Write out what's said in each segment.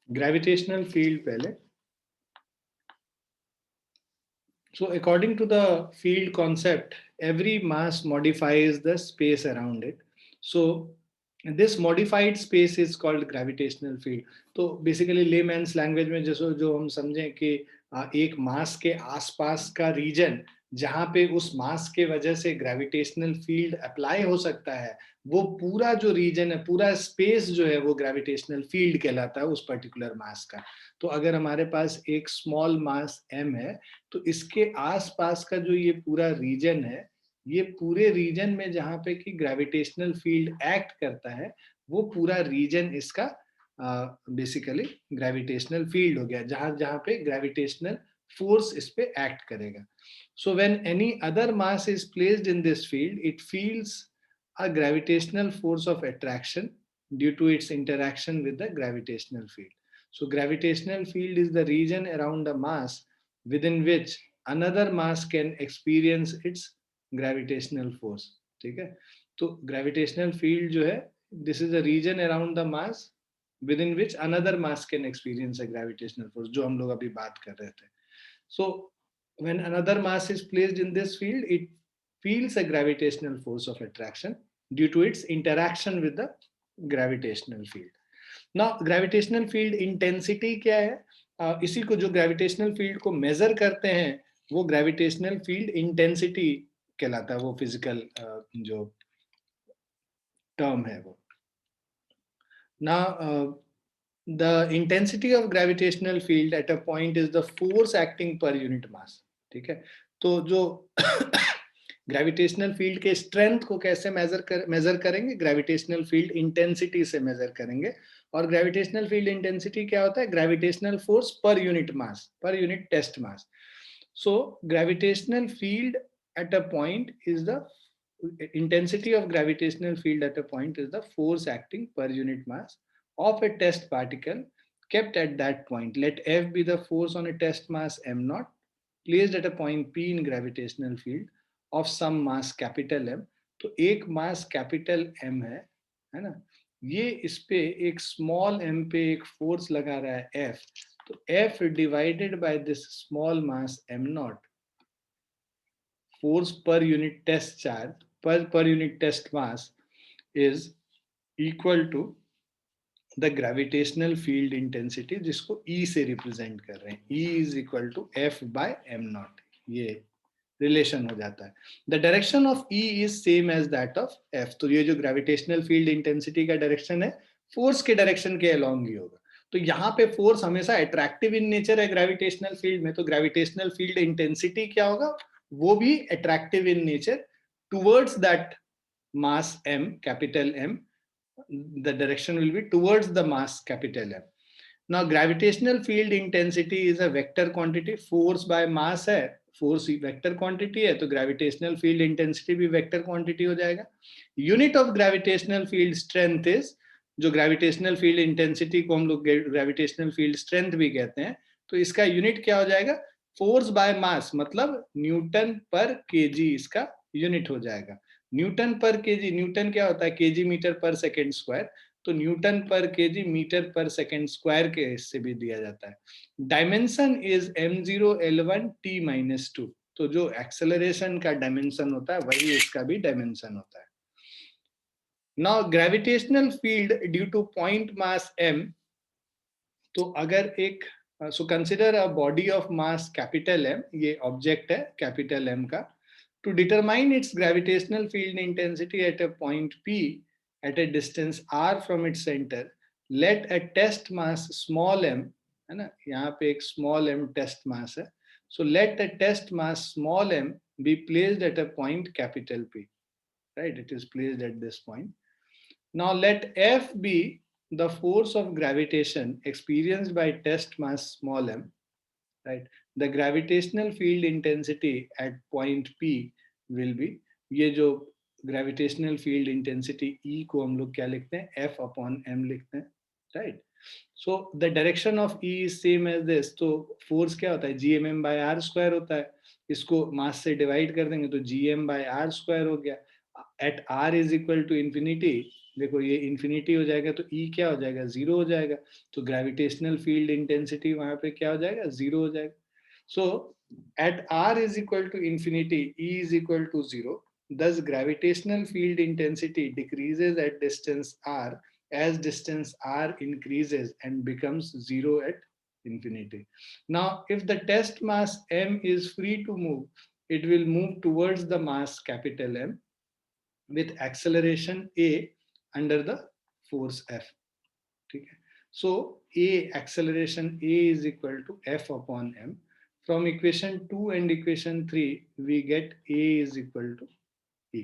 Gravitational field पहले. So according to the field concept, every mass modifies the space around it. So this modified space is called gravitational field. तो basically layman's language में जैसे जो हम समझें कि एक मास के आसपास का रीजन जहाँ पे उस मास के वजह से ग्रेविटेशनल फील्ड अप्लाई हो सकता है, वो पूरा जो रीजन है, पूरा स्पेस जो है, वो ग्रेविटेशनल फील्ड कहलाता है उस पर्टिकुलर मास का. तो अगर हमारे पास एक स्मॉल मास m है, तो इसके आसपास का जो ये पूरा रीजन है, ये पूरे रीजन में जहां पे कि ग्रेविटेशनल फील्ड एक्ट करता है, वो पूरा रीजन इसका बेसिकली ग्रेविटेशनल फील्ड हो गया, जहां जहां पे ग्रेविटेशनल फोर्स इस पे एक्ट करेगा. So when any other mass is placed in this field, it feels a gravitational force of attraction due to its interaction with the gravitational field. So gravitational field is the region around a mass within which another mass can experience its gravitational force. ठीक है. तो gravitational field जो है, this is a region around the mass within which another mass can experience a gravitational force, जो हम लोग अभी बात कर रहे थे. So when another mass is placed in this field, it feels a gravitational force of attraction due to its interaction with the gravitational field. ना gravitational field intensity क्या है? इसी को जो ग्रेविटेशनल फील्ड को मेजर करते हैं, वो ग्रेविटेशनल फील्ड इंटेंसिटी कहलाता है, वो फिजिकल जो टर्म है वो. ना the intensity of gravitational field at a point is the force acting पर यूनिट मास. ठीक है. तो जो ग्रेविटेशनल फील्ड के स्ट्रेंथ को कैसे मेजर करेंगे? ग्रेविटेशनल फील्ड इंटेंसिटी से मेजर करेंगे. और ग्रेविटेशनल फील्ड इंटेंसिटी क्या होता है? Gravitational force per unit mass, per unit test mass. So gravitational field at a point is the intensity of gravitational field at a point is the force acting per unit mass of a test particle kept at that point. Let F be the force on a test mass m naught placed at a point P in gravitational field of some mass capital M. तो एक mass capital M है ना? ये इस पे एक small m पे एक फोर्स लगा रहा है F. तो F divided by this small mass m not, force per unit test charge per unit test mass, is equal to the gravitational field intensity, जिसको E से रिप्रेजेंट कर रहे हैं. E is equal to F by m naught. ये relation हो जाता है. The direction of E is same as that of F. तो ये जो ग्रेविटेशनल फील्ड इंटेंसिटी का डायरेक्शन है, फोर्स के डायरेक्शन के अलोंग ही होगा. तो यहाँ पे फोर्स हमेशा अट्रैक्टिव इन नेचर है ग्रेविटेशनल फील्ड में, तो ग्रेविटेशनल फील्ड इंटेंसिटी क्या होगा? वो भी attractive in nature towards that mass m, capital M. The direction will be towards the mass capital M. Now gravitational field intensity is a vector quantity. Force by mass है, force vector quantity है, तो gravitational field intensity भी vector quantity हो जाएगा. Unit of gravitational field strength is, जो gravitational field intensity को हम लोग ग्रेविटेशनल फील्ड स्ट्रेंथ भी कहते हैं, तो इसका यूनिट क्या हो जाएगा? फोर्स बाय मास, मतलब न्यूटन पर केजी इसका यूनिट हो जाएगा. न्यूटन पर केजी, न्यूटन क्या होता है? केजी मीटर पर सेकेंड स्क्वायर. तो न्यूटन पर केजी मीटर पर सेकेंड स्क्वायर के इससे भी दिया जाता है. Dimension is m0l1t-2. तो जो एक्सेलरेशन का डायमेंशन होता है, वही इसका भी डायमेंशन होता है. Now gravitational field due two point mass m. तो अगर एक so consider a body of mass capital M, ये ऑब्जेक्ट है कैपिटल M का. To determine its gravitational field intensity at a point P at a distance r from its center, let a test mass small m, है ना, यहाँ पे एक small m test mass है. So let a test mass small m be placed at a point capital P. Right, it is placed at this point. Now let F be the force of gravitation experienced by test mass small m. Right, the gravitational field intensity at point P will be, ये जो gravitational field intensity E को हम लोग क्या लिखते हैं? F upon m लिखते हैं. Right. So the direction of E is same as this. तो फोर्स क्या होता है? GMM बाय r स्क्वायर होता है. इसको मास से डिवाइड कर देंगे तो GM बाय r स्क्वायर हो गया. At r is equal to infinity, देखो ये इन्फिनिटी हो जाएगा तो ई क्या हो जाएगा, जीरो हो जाएगा, तो ग्रेविटेशनल फील्ड इंटेंसिटी वहां पे क्या हो जाएगा, जीरो हो जाएगा. सो eight r is equal to infinity, e is equal to zero, thus gravitational field intensity decreases at distance r as distance r increases and becomes zero at infinity. Now if the test mass m is free to move, it will move towards the mass capital M with acceleration a under the force F. ठीक है. So a acceleration a is equal to F upon m. From equation 2 and equation 3 we get a is equal to e.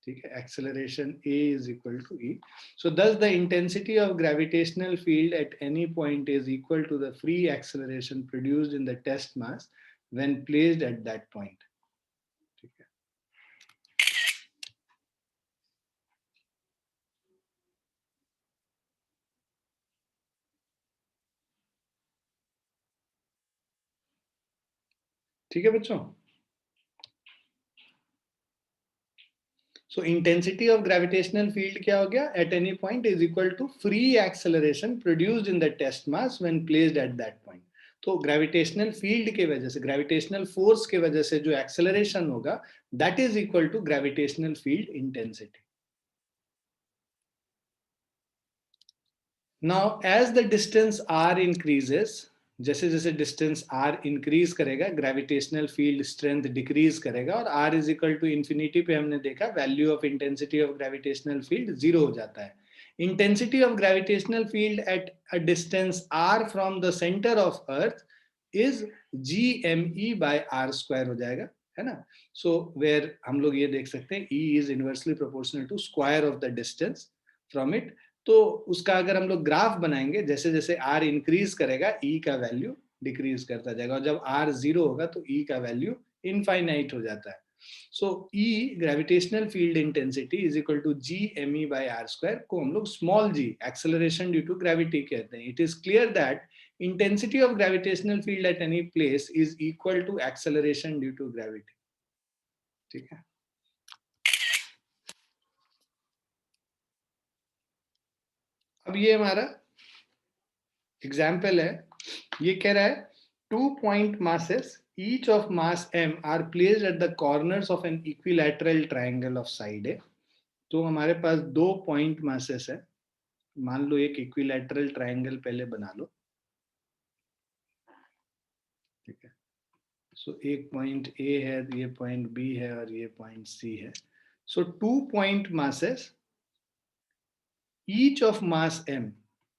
ठीक है. Acceleration a is equal to e. So thus the intensity of gravitational field at any point is equal to the free acceleration produced in the test mass when placed at that point. ठीक है. ठीक है बच्चों. So intensity of gravitational field क्या हो गया, at any point is equal to free acceleration produced in the test mass when placed at that point. तो gravitational field के वजह से, ग्रेविटेशनल फोर्स के वजह से जो एक्सेलरेशन होगा, that is equal to gravitational field intensity. Now as the distance r increases, जैसे जैसे डिस्टेंस r इंक्रीज करेगा, ग्रेविटेशनल फील्ड स्ट्रेंथ डिक्रीज करेगा, और r is equal to infinity पे हमने देखा value of intensity of gravitational field zero हो जाता है. Intensity of gravitational field at a distance r from the centre of earth is gme by r square हो जाएगा, है ना. सो वेयर हम लोग ये देख सकते हैं e is inversely proportional to square of the distance from it. तो उसका अगर हम लोग ग्राफ बनाएंगे, जैसे जैसे r इंक्रीज करेगा e का वैल्यू डिक्रीज करता जाएगा, और जब r जीरो होगा तो e का वैल्यू इनफाइनाइट हो जाता है. So e gravitational field intensity is equal to G M E by R square, को हम लोग small g acceleration due to gravity कहते हैं. It is clear that intensity of gravitational field at any place is equal to acceleration due to gravity. ठीक है. अब ये हमारा एग्जाम्पल है. ये कह रहा है 2 point masses each of mass m are placed at the corners of an equilateral triangle of side A. तो हमारे पास 2 point masses है. मान लो एक इक्विलैटरल ट्रायंगल पहले बना लो. ठीक है. सो एक पॉइंट ए है, ये पॉइंट बी है, और ये पॉइंट सी है. सो 2 point masses each of mass m,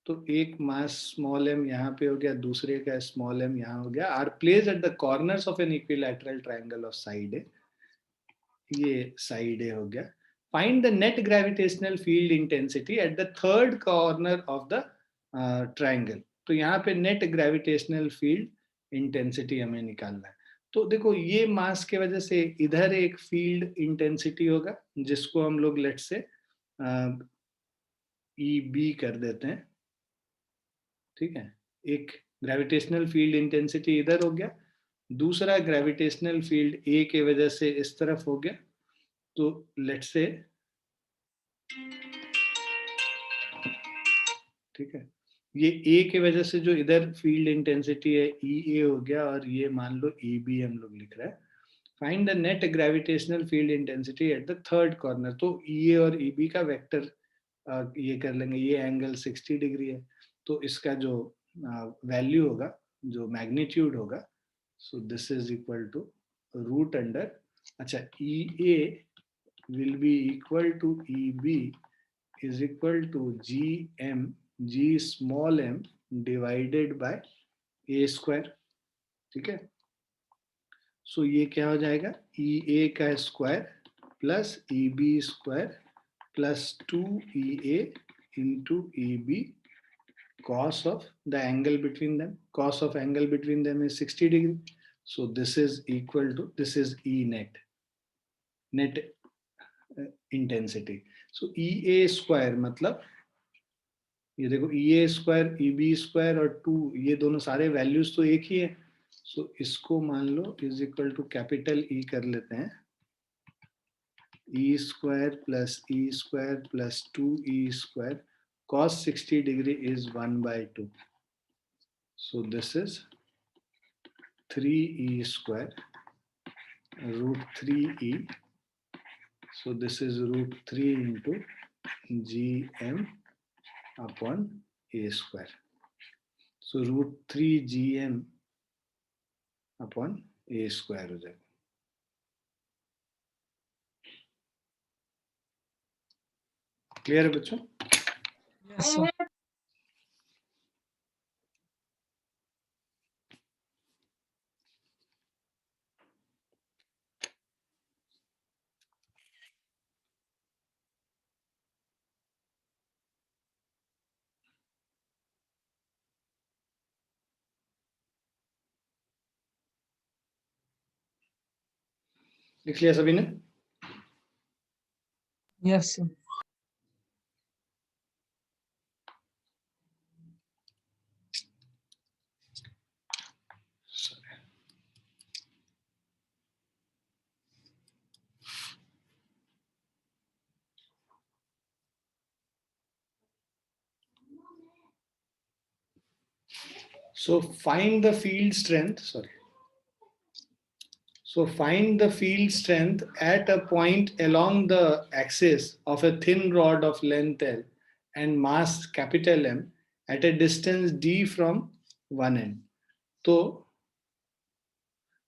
तो एक मास स्मॉल m यहाँ पे हो गया, दूसरे का स्मॉल m यहाँ हो गया, are place at the corners of an equilateral triangle of side a. ये साइड ए हो गया. Find the net gravitational field intensity at the third corner of the triangle. तो यहाँ पे नेट ग्रेविटेशनल फील्ड इंटेंसिटी हमें निकालना है. तो देखो ये मास के वजह से इधर एक फील्ड इंटेंसिटी होगा, जिसको हम लोग लेट से ई बी कर देते हैं. ठीक है. एक ग्रेविटेशनल फील्ड इंटेंसिटी इधर हो गया, दूसरा ग्रेविटेशनल फील्ड ए के वजह से इस तरफ हो गया. तो लेट्स से, ठीक है, ये ए के वजह से जो इधर फील्ड इंटेंसिटी है ई ए हो गया, और ये मान लो ई बी हम लोग लिख रहे हैं. Find the net gravitational field intensity at the third corner. तो ई ए और ई बी का वेक्टर ये कर लेंगे. ये एंगल 60 डिग्री है, तो इसका जो वैल्यू होगा, जो मैग्नीट्यूड होगा, so this is equal to root under, अच्छा, E A will be equal to EB is equal to GM, G small m divided by A square. ठीक है. सो ये क्या हो जाएगा, ई ए का square plus E B square plus 2EA into EB cos of the angle between them. Cos of angle between them is 60 degree. So this is equal to, this is E net, net intensity. So E A square मतलब ये देखो, ई ए square, ई B square और 2, ये दोनों सारे values तो एक ही है. सो इसको मान लो is equal to capital E कर लेते हैं. e square plus e square plus 2e square cos 60 degree is 1 by 2. So this is 3e square root 3e. So this is root 3 into gm upon a square. So root 3 gm upon a square हो जाएगा. Clear है बच्चों? Yes, sir. लिख लिया सभी ने? Yes, sir. So find the field strength. Sorry. So find the field strength at a point along the axis of a thin rod of length L and mass capital M at a distance d from one end. तो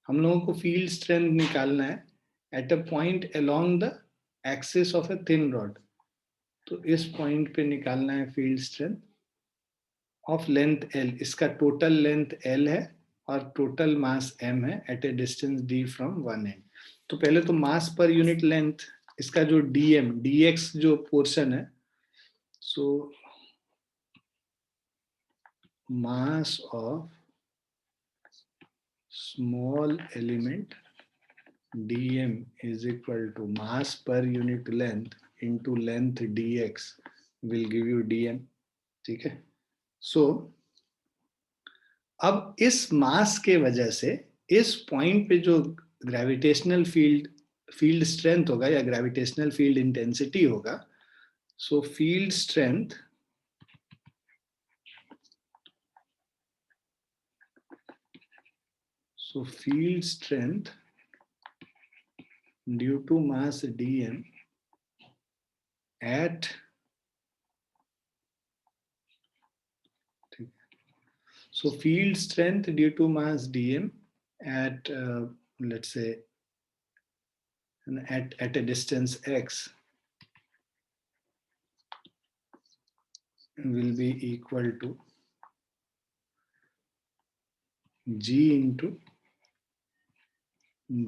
हम लोगों को field strength निकालना है at a point along the axis of a thin rod. तो इस point पे निकालना है field strength of length L. इसका टोटल लेंथ L है और टोटल मास M है at a distance d from one end. तो पहले तो मास पर यूनिट लेंथ, इसका जो dm dx जो पोर्शन है, so mass of small element dm is equal to mass per unit length into length dx will give you dm. ठीक है. सो अब इस मास के वजह से इस पॉइंट पे जो ग्रेविटेशनल फील्ड स्ट्रेंथ होगा या ग्रेविटेशनल फील्ड इंटेंसिटी होगा, सो field strength due to mass dm at field strength due to mass dm at let's say at a distance x will be equal to g into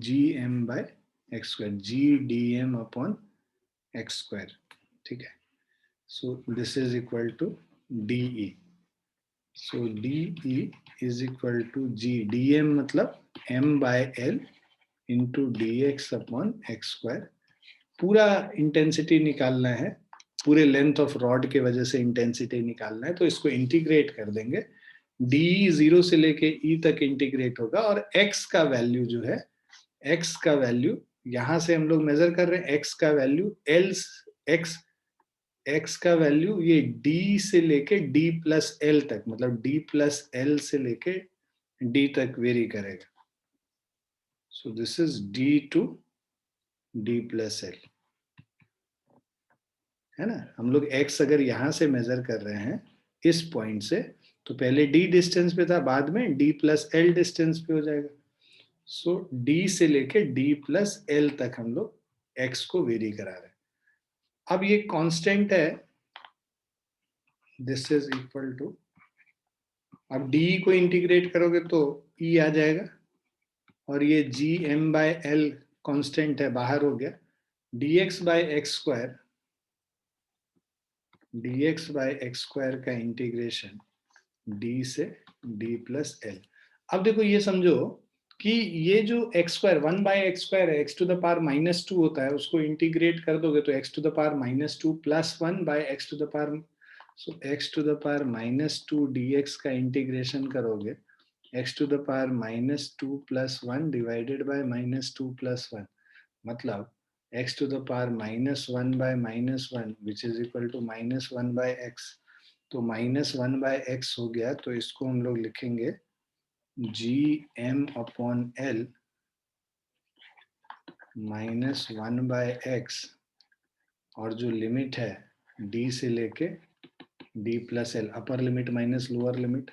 gm by x square, g dm upon x square. ठीक है. So this is equal to de. So de is equal to g. dm मतलब m by l into dx upon x square. पूरा intensity निकालना है, पूरे length of rod के वजह से इंटेंसिटी निकालना है, तो इसको इंटीग्रेट कर देंगे. डी 0 से लेके ई तक इंटीग्रेट होगा और x का वैल्यू जो है, x का वैल्यू यहां से हम लोग मेजर कर रहे हैं, x का वैल्यू l x का वैल्यू ये d से लेके d प्लस l तक, मतलब d प्लस l से लेके d तक वेरी करेगा. So this is d to d plus l, है ना. हम लोग x अगर यहां से मेजर कर रहे हैं इस पॉइंट से, तो पहले d डिस्टेंस पे था, बाद में d प्लस l डिस्टेंस पे हो जाएगा. सो d से लेके d प्लस l तक हम लोग x को वेरी करा रहे हैं. अब ये कांस्टेंट है, दिस इज इक्वल टू, अब d को इंटीग्रेट करोगे तो e आ जाएगा और ये G M by L constant है, बाहर हो गया. dx by x square, dx by x square का इंटीग्रेशन d से d प्लस एल. अब देखो ये समझो कि ये जो X square 1 by x square है, x टू द पावर -2 होता है, उसको इंटीग्रेट कर दोगे तो x to the power -2 plus 1 by x to the power, so x to the power -2 dx का इंटीग्रेशन करोगे x to the power -2 plus 1 divided by -2 plus 1, मतलब x to the power -1 by -1 which is equal to -1 by x. तो -1 by x हो गया, तो इसको हम लोग लिखेंगे gm/l -1 by x, और जो लिमिट है d से लेके d plus L, upper limit minus lower limit,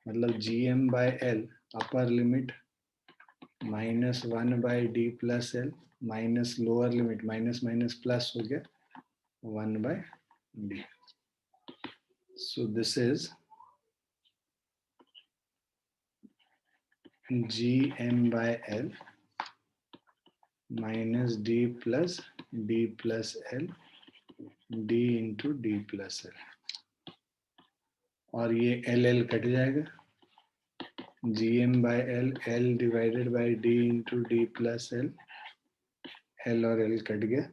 मतलब gm/l upper limit -1 by d plus L minus lower limit minus minus plus हो गया 1 by d. So this is gm/l minus d plus l d into d plus l, और ये l cut जाएगा, gm/l l divided by d into d plus l और l cut गया.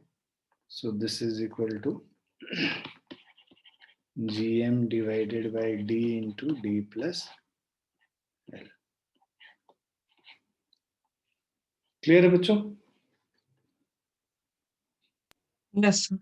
So this is equal to gm divided by d into d plus l. Clear है बच्चों? Yes, sir.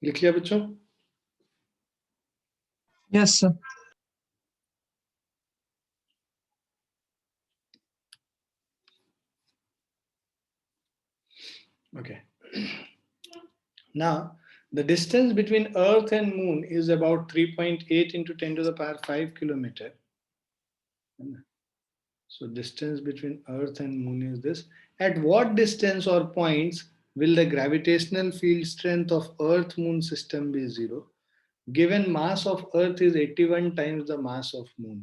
लिख लिया बच्चों? Yes, sir. Okay. Now, the distance between Earth and Moon is about 3.8 into 10 to the power 5 kilometer. So distance between Earth and Moon is this. At what distance or points will the gravitational field strength of Earth-Moon system be zero? Given mass of Earth is 81 times the mass of Moon.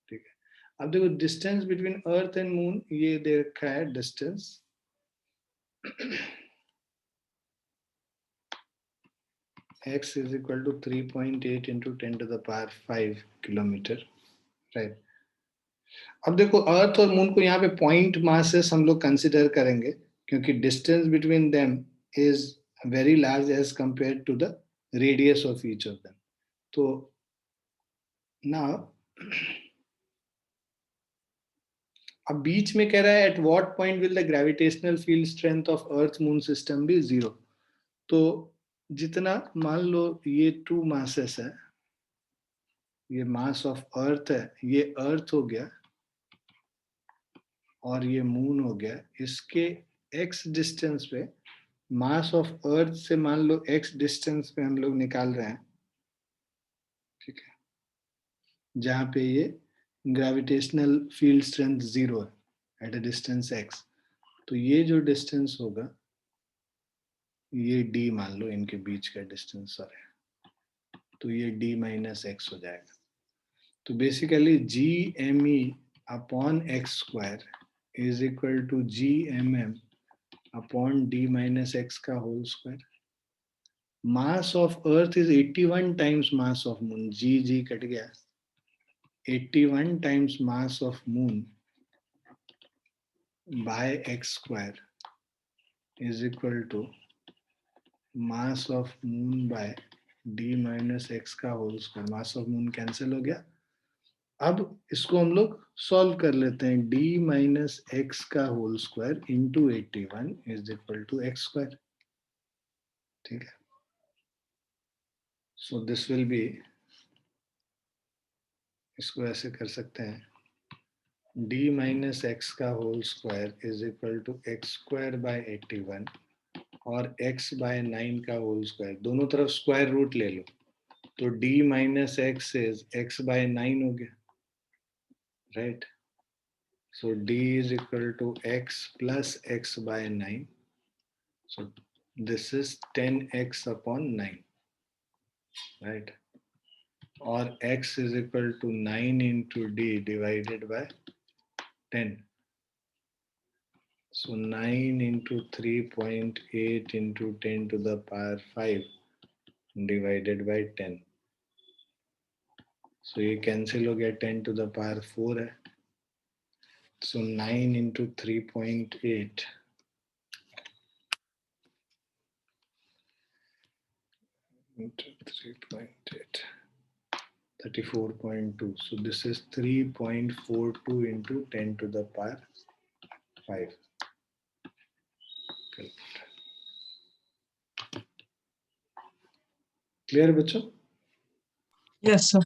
ठीक है. अब देखो distance between Earth and Moon, ये दे रखा है distance. X is equal to 3.8 into 10 to the power 5 kilometer. Right. अब देखो अर्थ और मून को यहाँ पे पॉइंट मासेस हम लोग कंसिडर करेंगे, क्योंकि distance between them is very large as compare to the radius of each of them. तो नाउ अब बीच में कह रहा है at what point will the gravitational field strength of earth moon system be zero. तो जितना मान लो ये टू मासेस है, ये मास ऑफ अर्थ है, ये अर्थ हो गया और ये मून हो गया, इसके x डिस्टेंस पे मास ऑफ अर्थ से मान लो x डिस्टेंस पे हम लोग निकाल रहे हैं, ठीक है, जहां पे ये ग्रेविटेशनल फील्ड स्ट्रेंथ जीरो है एट अ डिस्टेंस x. तो ये जो डिस्टेंस होगा ये d मान लो, इनके बीच का डिस्टेंस है, तो ये d माइनस एक्स हो जाएगा. तो basically gme upon x square is equal to gmm upon d minus x का whole square. Mass of earth is 81 times mass of moon, G cut गया, 81 times mass of moon by x square is equal to mass of moon by d minus x का whole square. Mass of moon cancel हो गया. अब इसको हम लोग solve कर लेते हैं. d माइनस एक्स का whole square into 81 is equal to X square. ठीक है. सो दिस विल बी, इसको ऐसे कर सकते हैं, d माइनस एक्स का whole square is equal to X square by 81 और x बाय 9 का होल स्क्वायर, दोनों तरफ स्क्वायर रूट ले लो, तो d minus X is x by 9 हो गया, right. So d is equal to x plus x by 9. So this is 10x upon 9, right. और x is equal to 9 into d divided by 10. So 9 into 3.8 into 10 to the power 5 divided by 10. So ये cancel हो गया, 10 to the power 4 है. So 9 into 3.8 into 3.8, 34.2. So this is 3.42 into 10 to the power 5. Clear बच्चों? Yes, sir.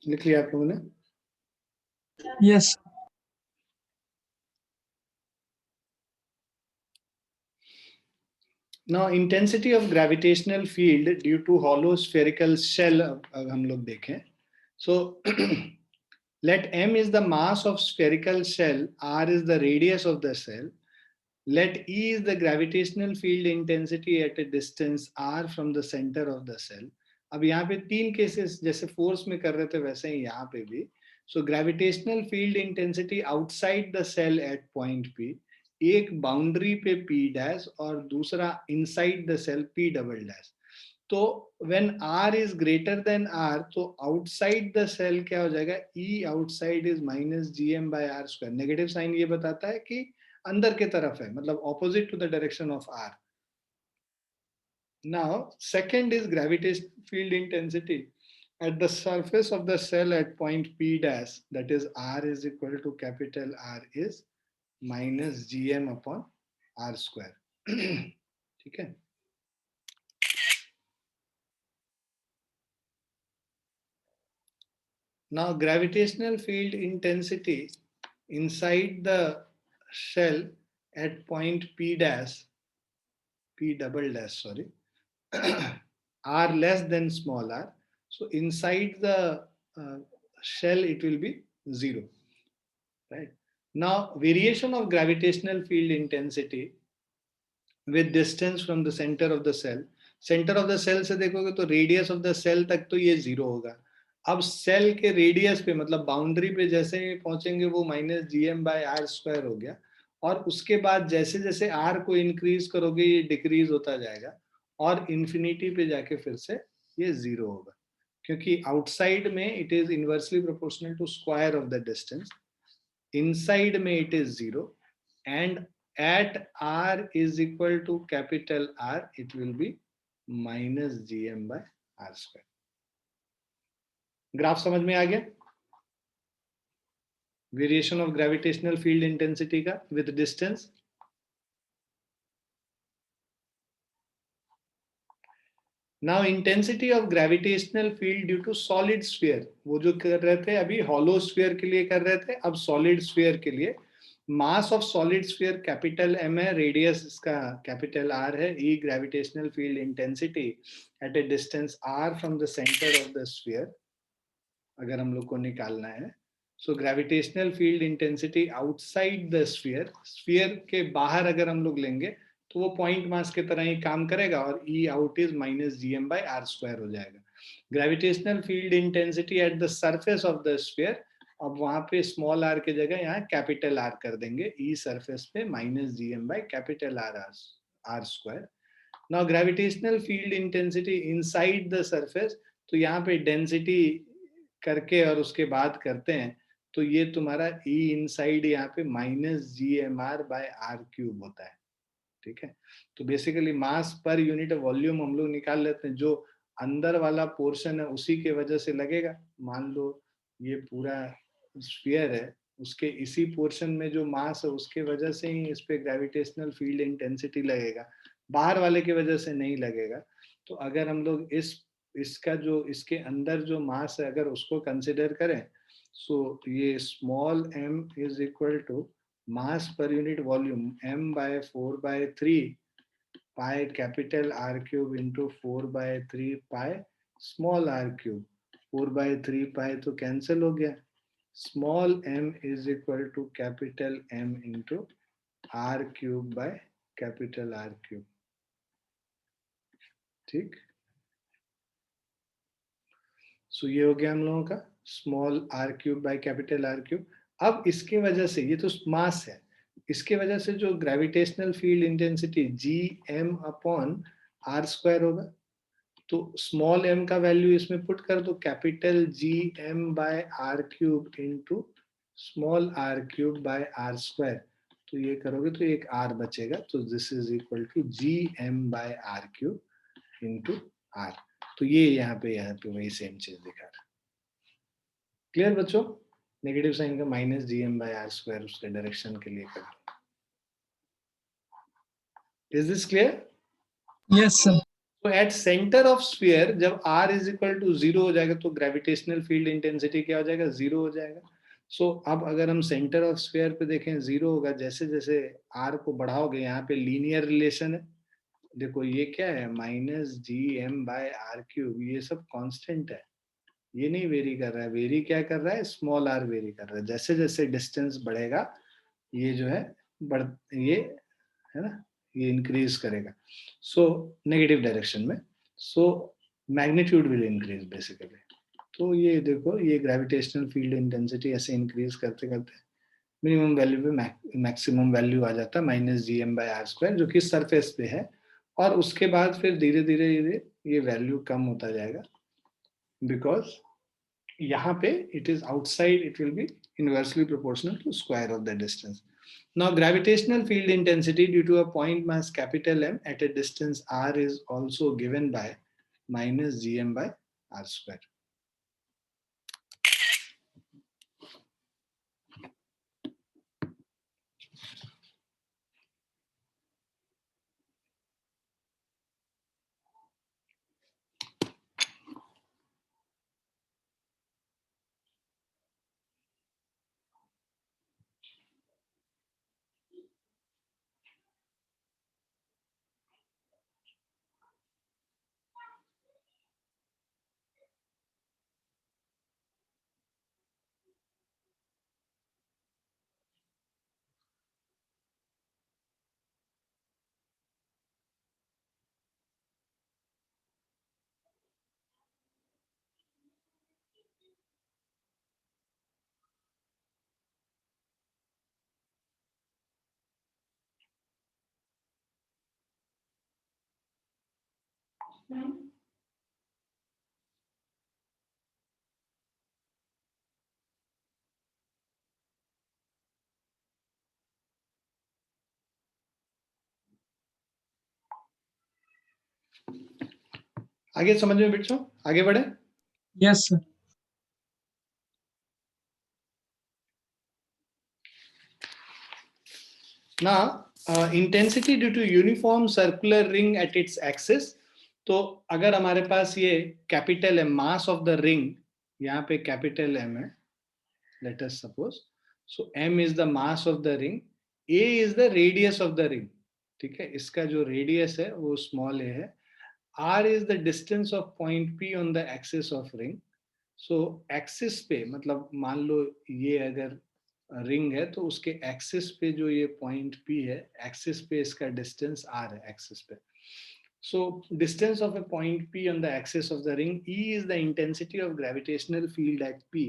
लिख लिया आप लोगों ने? Yes. Now intensity of gravitational field due to hollow spherical shell अब हम लोग देखें. So let m is the mass of spherical shell, r is the radius of the shell. Let E is the gravitational field intensity at a distance r from the center of the cell. अब यहाँ पे 3 cases जैसे force में कर रहे थे वैसे ही यहाँ पे भी. So gravitational field intensity outside the cell at point P, एक बाउंड्री पे P डैश और दूसरा inside the cell P double dash. तो when r is greater than r, तो आउटसाइड द सेल क्या हो जाएगा, E outside is minus gm by r square. Negative sign ये बताता है कि अंदर के तरफ है, मतलब opposite to the direction of r. Now second is gravitational field intensity at the surface of the cell at point P dash, that is r is equal to capital R is minus gm upon r square. ठीक है. Now gravitational field intensity inside the shell at point P dash, P double dash, sorry, r less than small r. So inside the shell it will be 0, right? Now variation of gravitational field intensity with distance from the center of the cell. Centre of the cell से देखोगे तो radius of the cell तक तो ये 0 होगा. अब cell के radius पे मतलब बाउंड्री पे जैसे पहुंचेंगे वो minus GM by R square हो गया, और उसके बाद जैसे जैसे आर को इंक्रीज करोगे ये डिक्रीज होता जाएगा और इंफिनिटी पे जाके फिर से ये 0 होगा, क्योंकि आउटसाइड में it is inversely proportional to square of the distance, inside में it is 0, and at r is equal to capital R, it will be minus gm by r square. Graph समझ में आ गया? Variation of gravitational field intensity का with distance. Now intensity of gravitational field due to solid sphere, वो जो कर रहे थे अभी हॉलो स्फीयर के लिए कर रहे थे, अब सॉलिड स्फीयर के लिए. Mass of solid sphere capital M है, रेडियस इसका कैपिटल आर है. E gravitational field intensity at a distance R from the centre of the sphere अगर हम लोग को निकालना है. So gravitational field intensity outside the sphere, sphere के बाहर अगर हम लोग लेंगे तो वो पॉइंट मास की तरह ही काम करेगा और E out is minus GM by R square हो जाएगा. Gravitational field intensity at the surface of the sphere, अब वहां पे स्मॉल आर के जगह यहाँ कैपिटल आर कर देंगे, ई सरफेस पे minus GM by capital R square. Now gravitational field intensity inside the surface, तो यहाँ पे डेंसिटी करके और उसके बाद करते हैं तो ये तुम्हारा ई इनसाइड यहाँ पे minus G M R by R cube होता है. ठीक है, तो basically mass per unit volume हम लोग निकाल लेते हैं, जो अंदर वाला पोर्शन है उसी के वजह से लगेगा. मान लो ये पूरा स्फीयर है, उसके इसी पोर्शन में जो मास है उसके वजह से ही इस पे ग्रेविटेशनल फील्ड इंटेंसिटी लगेगा, बाहर वाले की वजह से नहीं लगेगा. तो अगर हम लोग इसका जो इसके अंदर जो मास है अगर उसको कंसिडर करें, सो ये small m is equal to mass per unit volume m by 4/3 pi capital R cube into 4/3 pi small r cube, 4/3 pi तो कैंसिल हो गया, small m is equal to capital M into r³ by capital R³। ठीक, सो ये हो गया हम लोगों का small r³ by capital R³। अब इसके वजह से, ये तो मास है, इसके वजह से जो gravitational field intensity Gm upon r² होगा, तो स्मॉल m का वैल्यू इसमें पुट कर दो, capital Gm by r³ into small r³ by r², तो ये करोगे तो एक r बचेगा, तो this is equal to Gm by r³ into r। तो ये यहाँ पे वही सेम चीज दिखा रहा है। क्लियर बच्चों? नेगेटिव साइन का माइनस Gm बाय r² उसके डायरेक्शन के लिए कर लो। Is this clear? yes sir, तो एट सेंटर ऑफ स्फीयर जब r इज इक्वल टू 0 हो जाएगा तो ग्रेविटेशनल फील्ड इंटेंसिटी क्या हो जाएगा? 0 हो जाएगा। सो अब अगर हम सेंटर ऑफ स्फीयर पे देखें 0 होगा, जैसे जैसे r को बढ़ाओगे, यहाँ पे लीनियर रिलेशन है, देखो ये क्या है, माइनस Gm बाय r³, ये सब कांस्टेंट है, ये नहीं वेरी कर रहा है, वेरी क्या कर रहा है, स्मॉल r वेरी कर रहा है। जैसे जैसे डिस्टेंस बढ़ेगा ये जो है बढ़, ये है ना, ये इंक्रीज करेगा, सो नेगेटिव डायरेक्शन में, so magnitude will increase basically. तो ये देखो, ये ग्रेविटेशनल फील्ड इंटेंसिटी ऐसे इंक्रीज करते करते मिनिमम वैल्यू पे मैक्सिमम वैल्यू आ जाता है माइनस Gm बाय r², जो कि सरफेस पे है, और उसके बाद फिर धीरे धीरे ये वैल्यू कम होता जाएगा, बिकॉज यहाँ पे it is outside, it will be inversely proportional to square of the distance. Now gravitational field intensity due to a point mass capital M at a distance r is also given by minus Gm by r²। आगे समझ में बच्चों, आगे बढ़े। yes sir, Now intensity due to uniform circular ring at its axis। तो अगर हमारे पास ये कैपिटल है, मास ऑफ द रिंग, यहाँ पे कैपिटल M है, let us suppose, so M is the mass of the ring, A is the radius of the ring, ठीक है, इसका जो रेडियस है वो स्मॉल a है, R is the distance of point P on the axis of ring। So axis पे, मतलब मान लो ये अगर रिंग है तो उसके एक्सिस पे जो ये पॉइंट P है, एक्सिस पे इसका डिस्टेंस R है एक्सिस पे। So distance of a point P on the axis of the ring, E is the intensity of gravitational field at P।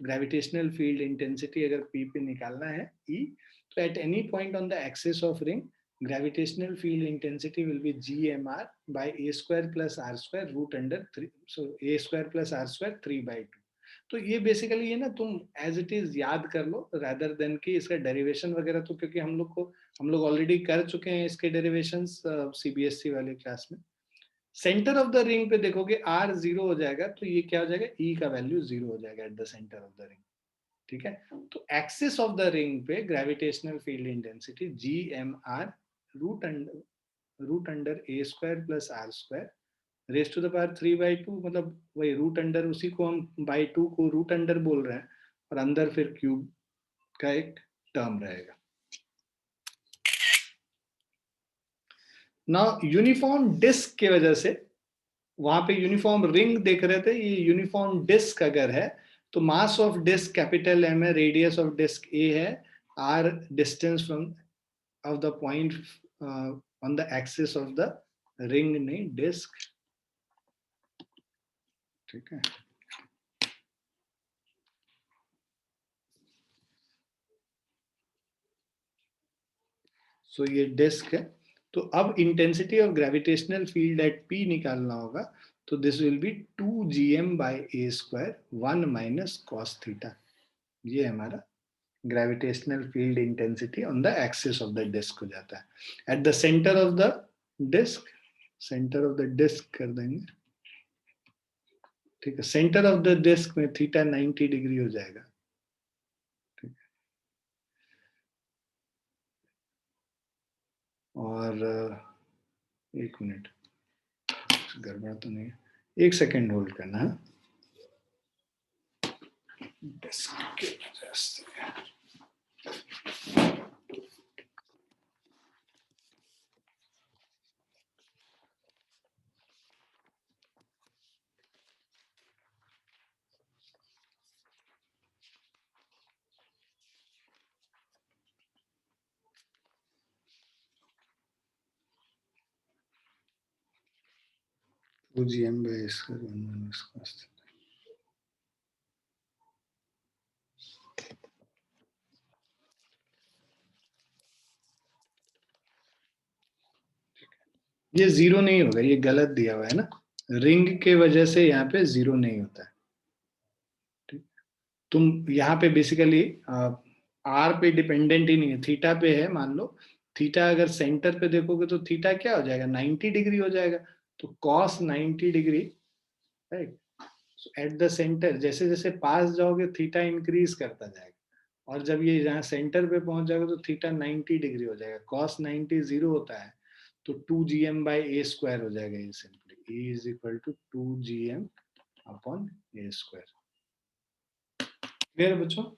Gravitational field intensity अगर P पे निकालना है E, तो at any point on the axis of ring, gravitational field intensity will be Gmr by a square plus r square root under 3, so a square plus r square 3/2। तो ये basically ये ना तुम as it is याद कर लो, rather than कि इसका derivation वगैरह, तो क्योंकि हम लोग ऑलरेडी कर चुके हैं इसके डेरिवेशंस CBSE वाले क्लास में। सेंटर ऑफ द रिंग पे देखोगे R 0 हो जाएगा, तो ये क्या हो जाएगा, E का वैल्यू 0 हो जाएगा at the centre of the ring, ठीक है। तो एक्सिस ऑफ द रिंग पे gravitational field intensity Gmr root under a square plus r square raise to the power 3/2, मतलब वही रूट अंडर, उसी को हम बाई 2 को रूट अंडर बोल रहे हैं, और अंदर फिर क्यूब का एक टर्म रहेगा। ना यूनिफॉर्म डिस्क के वजह से वहां पे यूनिफॉर्म रिंग देख रहे थे, ये यूनिफॉर्म डिस्क अगर है तो mass of disc capital M है, रेडियस ऑफ डिस्क ए है, R distance from of the point on the axis of the ring नहीं डिस्क, ठीक है। सो ये डिस्क है, तो अब intensity of gravitational field at P निकालना होगा, तो this will be 2gm by A square 1 minus cos theta. ये हमारा gravitational field intensity on the axis of the disc हो जाता है। At the centre of the disc, centre of the disc कर देंगे, ठीक है, सेंटर ऑफ द डिस्क में थीटा 90 डिग्री हो जाएगा, ठीक है। और एक मिनट, गड़बड़ तो नहीं है, एक सेकेंड होल्ड करना है। डिस्क के वजह से GM by square 1 minus cos theta। ये जीरो नहीं होगा, ये गलत दिया हुआ है ना, रिंग के वजह से यहाँ पे जीरो नहीं होता है, ठीक। तुम यहाँ पे बेसिकली आर पे डिपेंडेंट ही नहीं है, थीटा पे है मान लो। थीटा अगर सेंटर पे देखोगे तो थीटा क्या हो जाएगा, 90 डिग्री हो जाएगा, तो cos 90 degree, right. Eight the centre जैसे जैसे पास जाओगे थीटा इंक्रीज करता जाएगा, और जब ये यहाँ सेंटर पे पहुंच जाएगा तो थीटा 90 डिग्री हो जाएगा, कॉस 90 जीरो होता है, तो 2gm बाई ए स्क्वायर हो जाएगा, ये simply A is equal to 2gm upon A square. Clear बच्चों?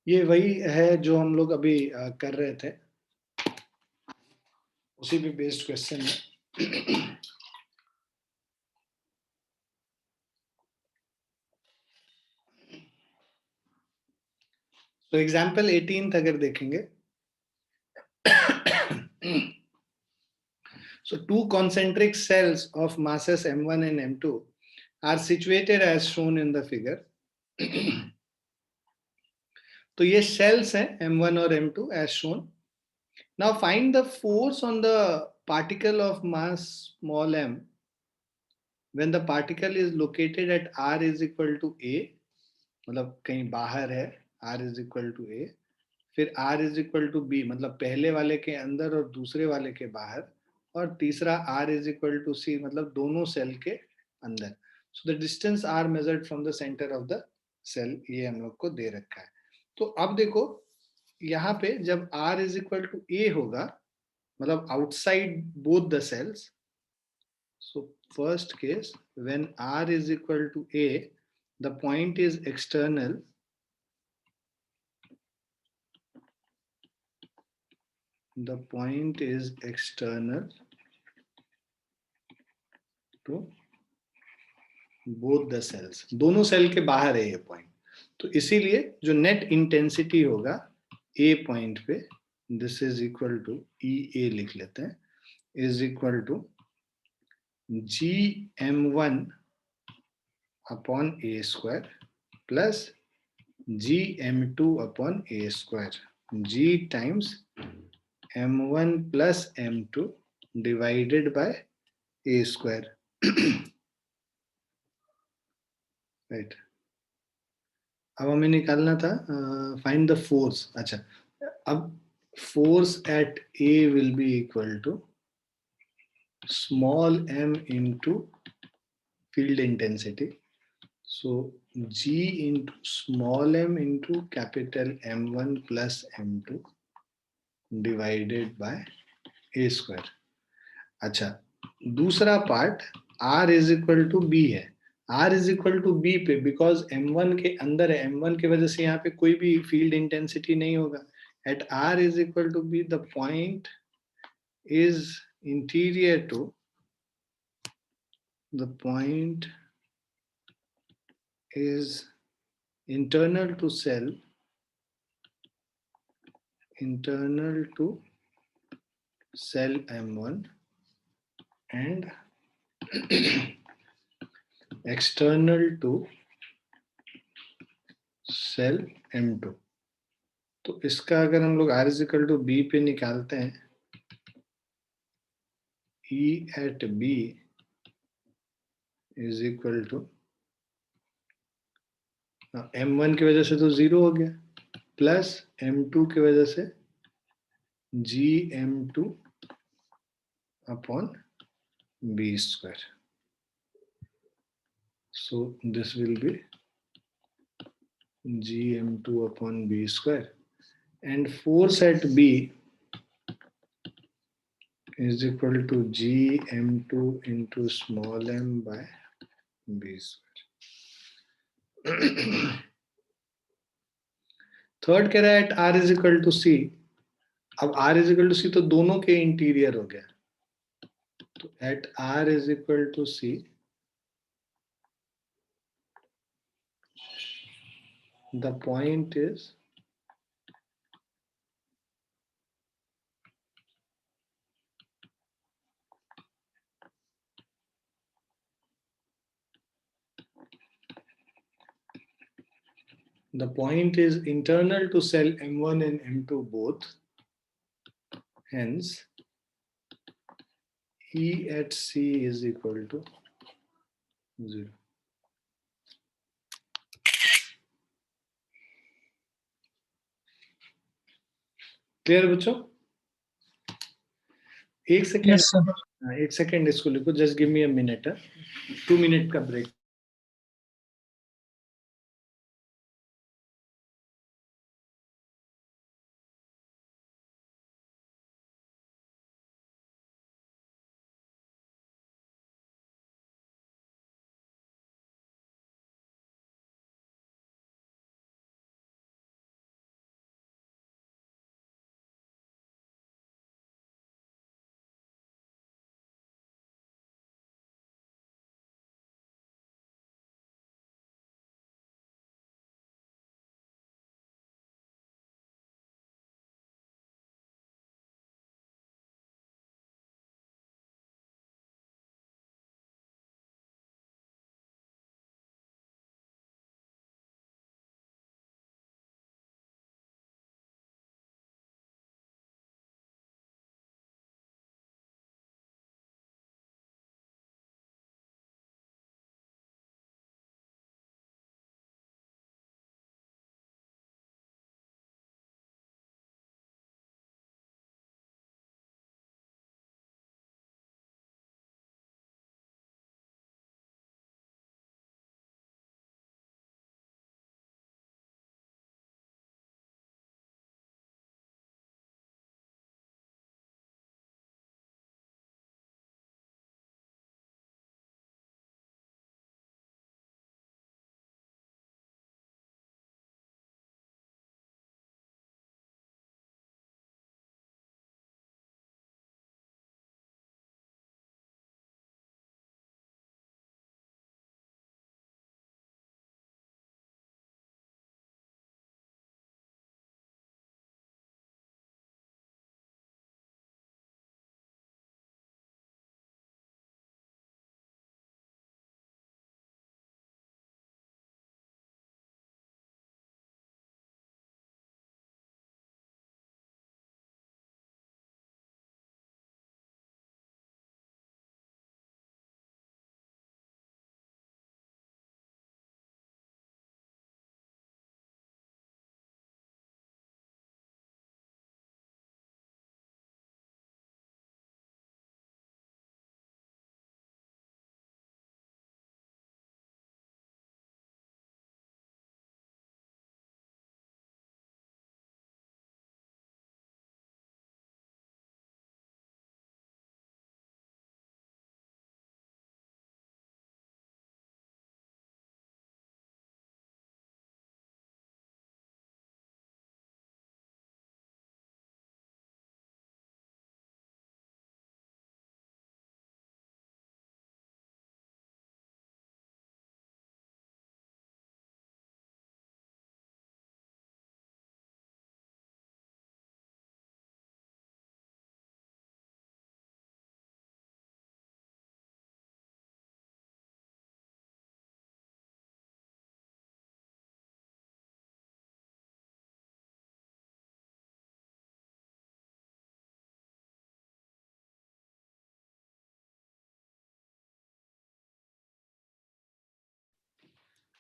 ये वही है जो हम लोग अभी कर रहे थे, उसी पे बेस्ड क्वेश्चन है। तो एग्जाम्पल 18 अगर देखेंगे, so two concentric cells of masses m1 and m2 are situated as shown in the figure। तो ये cells हैं m1 और m2 as shown। Now find the force on the particle of mass small m when the particle is located at r is equal to a, मतलब कहीं बाहर है, r is equal to a, फिर r is equal to b, मतलब पहले वाले के अंदर और दूसरे वाले के बाहर, और तीसरा r is equal to c, मतलब दोनों सेल के अंदर। So the distance r measured from the centre of the cell, ये हम लोग को दे रखा है। तो अब देखो यहाँ पे जब r is equal to a होगा, मतलब outside both the cells, so first case when r is equal to a, the point is external, the point is external to both the cells, दोनों सेल के बाहर है ये point, तो इसीलिए जो नेट इंटेंसिटी होगा ए पॉइंट पे, this is equal to E A लिख लेते हैं, is equal to G M one upon A square plus G M two upon A square, G times m1 plus m2 divided by a square, right। अब हमें निकालना था find the force. अच्छा, अब force at A will be equal to small m into field intensity, so g into small m into capital m1 plus m2 divided by A square. अच्छा, दूसरा part r is equal to B है. r is equal to B पे because m1 के अंदर है, m1 की वजह से यहाँ पे कोई भी फील्ड इंटेंसिटी नहीं होगा. At r is equal to B the point is interior to the point is internal to cell m1 and external to cell m2. तो इसका अगर हम लोग r is equal to b पे निकालते हैं, e at b is equal to m1 की वजह से तो 0 हो गया, प्लस m2 की वजह से gm2 upon b square. So this will be gm2 upon b square, and force at b is equal to gm2 into small m by b square. Third कह रहा है at r is equal to c. अब r is equal to c तो दोनों के interior हो गया, तो at r is equal to c the point is internal to cell m1 and m2 both, hence e at c is equal to 0. Clear बच्चों? एक second, Yes, sir. एक second इसको लिखो, just give me a minute, 2 minute का break.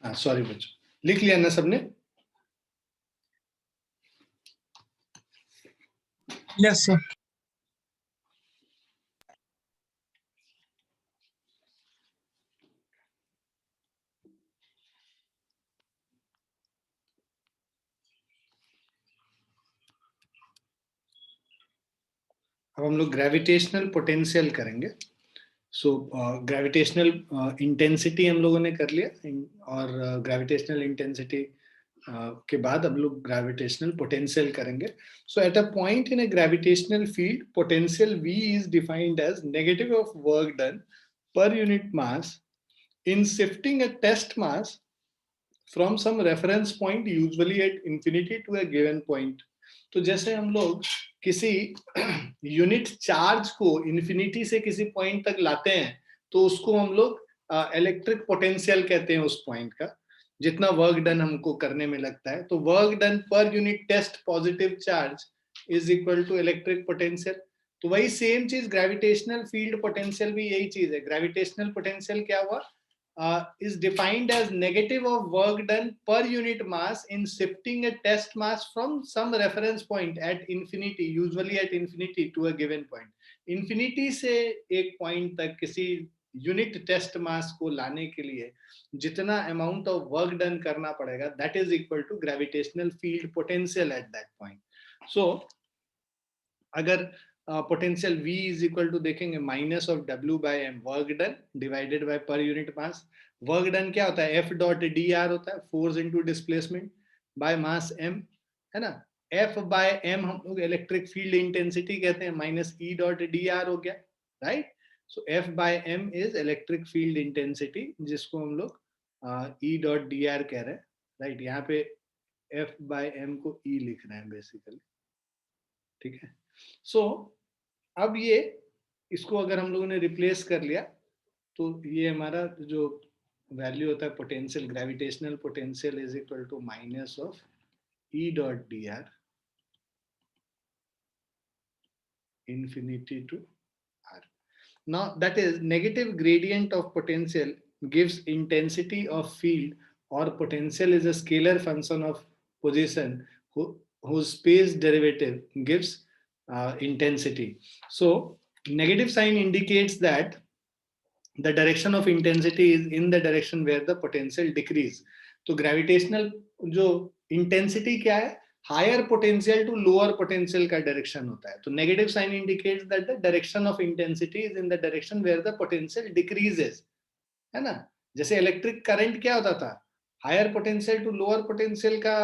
हाँ sorry बच्चों, लिख लिया ना सबने? Yes, sir. अब हम लोग ग्रेविटेशनल पोटेंशियल करेंगे। सो ग्रेविटेशनल इंटेंसिटी हम लोगों ने कर लिया, और ग्रेविटेशनल इंटेंसिटी के बाद हम लोग ग्रेविटेशनल पोटेंशियल करेंगे। So at a point in a gravitational field, potential V is defined as negative of work done per unit mass in shifting a test mass from some reference point usually at infinity to a given point। तो जैसे हम लोग किसी unit charge को infinity से किसी point तक लाते हैं, तो उसको हम लोग इलेक्ट्रिक पोटेंशियल कहते हैं उस पॉइंट का, जितना वर्क डन हमको करने में लगता है। तो work done per unit test positive charge is equal to electric potential. तो वही सेम चीज ग्रेविटेशनल फील्ड पोटेंशियल भी यही चीज है। ग्रेविटेशनल पोटेंशियल क्या हुआ? Is defined as negative of work done per unit mass in shifting a test mass from some reference point at infinity, usually at infinity, to a given point। infinity से एक point तक किसी unit test मास को लाने के लिए जितना amount of work done करना पड़ेगा, that is equal to gravitational field potential at that point. So अगर potential V is equal to देखेंगे minus of W by M, work done divided by per unit mass. Work done क्या होता है? F dot D R होता है, force into displacement by mass m, है ना। F by m हम लोग इलेक्ट्रिक फील्ड इंटेंसिटी कहते हैं, minus E dot D R हो गया, right. So F by m is electric field intensity, जिसको हम लोग E डॉट डी आर कह रहे हैं, राइट। यहाँ पे F बाय m को E लिख रहे हैं बेसिकली, ठीक है। सो अब ये इसको अगर हम लोगों ने रिप्लेस कर लिया, तो ये हमारा जो वैल्यू होता है potential, gravitational potential is equal to minus of E dot D R infinity to r। Now that is negative gradient of potential gives intensity of field, or potential is a scalar function of position whose space derivative gives intensity। So negative sign indicates that the direction of intensity is in the direction where the potential decrease। तो gravitational जो intensity क्या है? Higher potential to lower potential का direction होता है। तो negative sign indicates that the direction of intensity is in the direction where the potential decreases, है ना। जैसे इलेक्ट्रिक करंट क्या होता था? Higher potential to lower potential का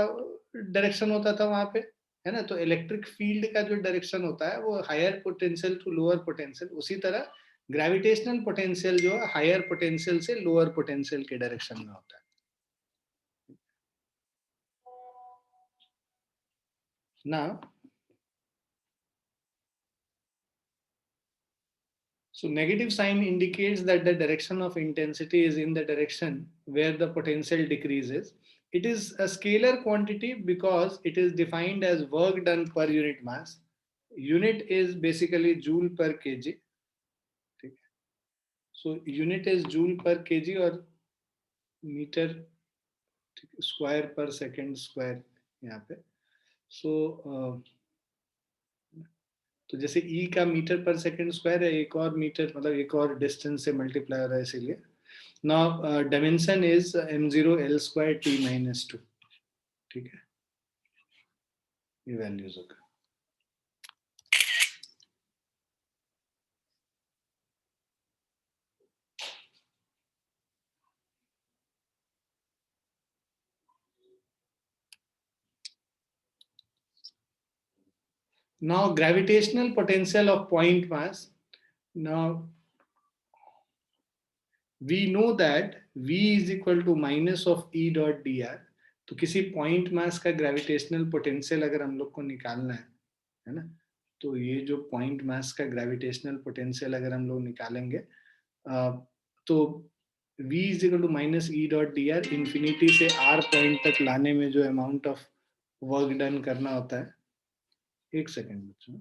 डायरेक्शन होता था वहां पे, है ना। तो इलेक्ट्रिक फील्ड का जो डायरेक्शन होता है वो higher potential to lower potential. उसी तरह ग्रेविटेशनल पोटेंशियल जो है हायर पोटेंशियल से लोअर पोटेंशियल के डायरेक्शन में होता है। Now, so negative sign indicates that the direction of intensity is in the direction where the potential decreases। It is a scalar quantity because it is defined as work done per unit mass। Unit is basically joule per kg, ठीक है। So unit is joule per kg और metre square पर second square यहाँ पे। सो तो जैसे E का metre पर सेकेंड स्क्वायर है, एक और मीटर मतलब एक और डिस्टेंस से मल्टीप्लाई हो रहा है, इसीलिए। Now dimension is m0 l square t minus 2, ठीक है। ये वैल्यूज होगा। Now gravitational potential of point mass। Now we know that V is equal to minus of E dot dr। तो किसी पॉइंट मास का ग्रेविटेशनल पोटेंशियल अगर हम लोग को निकालना है ना, तो ये जो पॉइंट मास का ग्रेविटेशनल पोटेंशियल अगर हम लोग निकालेंगे, तो V is equal to minus E dot D R, infinity से R पॉइंट तक लाने में जो अमाउंट ऑफ वर्क डन करना होता है। एक सेकेंड बच्चों।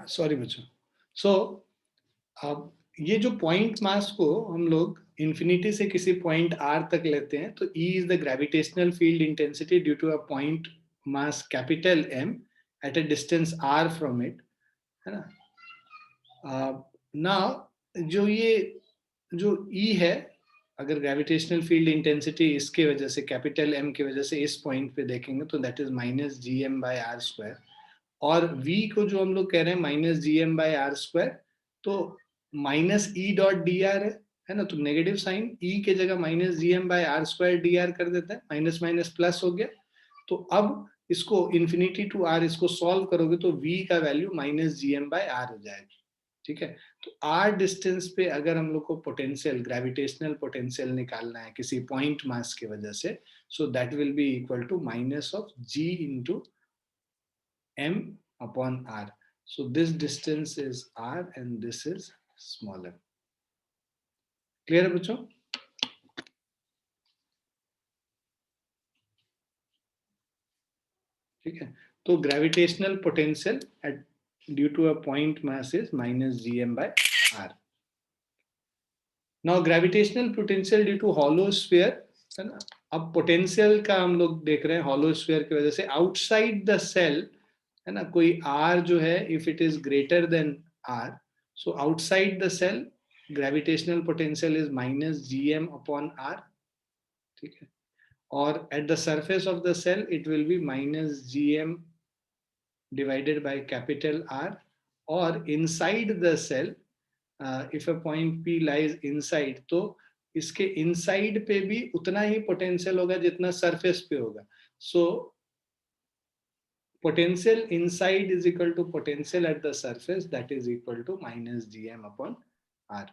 सॉरी बच्चों। सो अब ये जो पॉइंट मास को हम लोग इंफिनिटी से किसी पॉइंट आर तक लेते हैं, तो E is the gravitational field intensity due to a point mass capital M at a distance R from it, है ना। ना जो ये जो ई है, अगर ग्रेविटेशनल फील्ड इंटेंसिटी इसके वजह से कैपिटल एम की वजह से इस पॉइंट पे देखेंगे तो that is minus G M by R square. और v को जो हम लोग कह रहे हैं minus G M by R square, तो minus E dot D R है ना, तो नेगेटिव साइन ई के जगह minus G M by R square D R कर देते हैं, माइनस माइनस प्लस हो गया। तो अब इसको इन्फिनिटी टू आर इसको सॉल्व करोगे तो v का value minus G M by R हो जाएगा। ठीक है, तो आर डिस्टेंस पे अगर हम लोग को पोटेंशियल ग्रेविटेशनल पोटेंशियल निकालना है किसी पॉइंट मास की वजह से, so that will be equal to minus of G into m upon r. So this distance is r and this is smaller. Clear है बच्चों? ठीक है, तो gravitational potential at due to a point mass is minus gm by r. Now gravitational potential due to hollow sphere, है ना। अब potential का हम लोग देख रहे हैं हॉलो स्फीयर की वजह से आउटसाइड द सेल, है ना, कोई r जो है if it is greater than r, so outside the shell gravitational potential is minus gm upon r। ठीक है, और at the surface of the shell it will be minus gm divided by capital R, और inside the shell if a point P lies inside, तो इसके inside पे भी उतना ही potential होगा जितना सरफेस पे होगा। सो potential inside is equal to potential at the surface, that is equal to minus gm upon r.